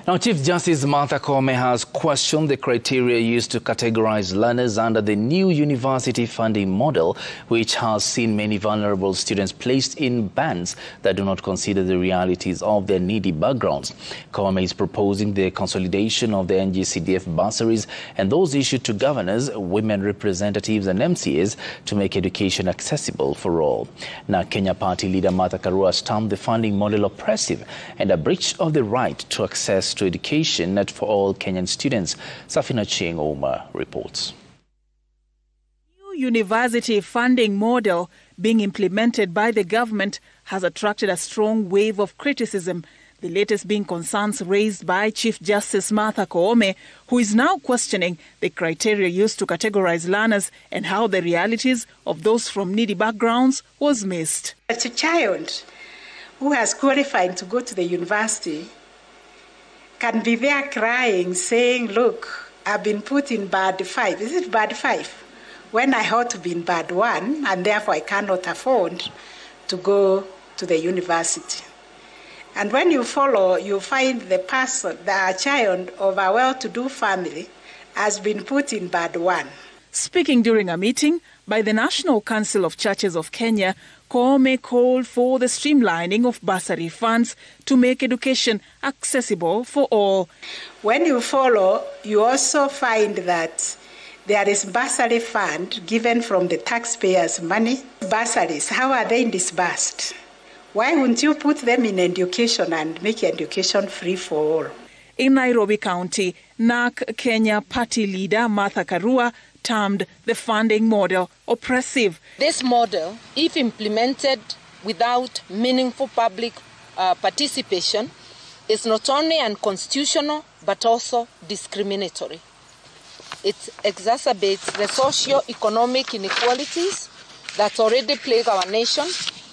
Now, Chief Justice Martha Koome has questioned the criteria used to categorize learners under the new university funding model, which has seen many vulnerable students placed in bands that do not consider the realities of their needy backgrounds. Koome is proposing the consolidation of the NG-CDF bursaries and those issued to governors, women representatives and MCAs to make education accessible for all. Narc Kenya Party Leader Martha Karua termed the funding model oppressive and a breach of the right to access to education net for all Kenyan students. Safina Cheng Oma reports. New university funding model being implemented by the government has attracted a strong wave of criticism, the latest being concerns raised by Chief Justice Martha Koome, who is now questioning the criteria used to categorize learners and how the realities of those from needy backgrounds was missed. As a child who has qualified to go to the university can be there crying, saying, look, I've been put in band 5. Is it band 5? When I ought to be in band 1, and therefore I cannot afford to go to the university. And when you follow, you find the person, the child of a well-to-do family, has been put in band 1. Speaking during a meeting by the National Council of Churches of Kenya, Koome called for the streamlining of bursary funds to make education accessible for all. When you follow, you also find that there is bursary fund given from the taxpayers' money. Bursaries, how are they disbursed? Why wouldn't you put them in education and make education free for all? In Nairobi County, Narc Kenya Party Leader Martha Karua termed the funding model oppressive. This model, if implemented without meaningful public participation, is not only unconstitutional but also discriminatory. It exacerbates the socio-economic inequalities that already plague our nation,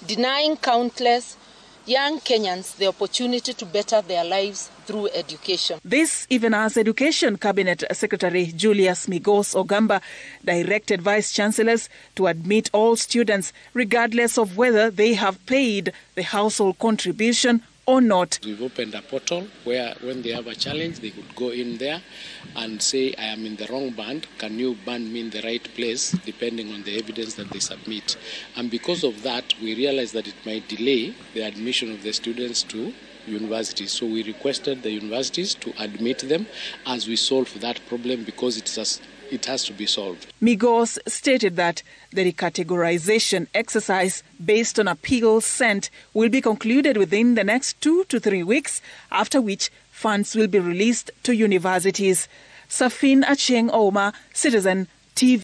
denying countless young Kenyans the opportunity to better their lives through education. This even as Education Cabinet Secretary Julius Migos Ogamba directed Vice Chancellors to admit all students regardless of whether they have paid the household contribution or not. We've opened a portal where when they have a challenge, they could go in there and say, I am in the wrong band. Can you band me in the right place, depending on the evidence that they submit? And because of that, we realized that it might delay the admission of the students to universities. So we requested the universities to admit them as we solve that problem because it has to be solved. Migos stated that the recategorization exercise based on appeals sent will be concluded within the next 2 to 3 weeks, after which funds will be released to universities. Safina Cheng Oma, Citizen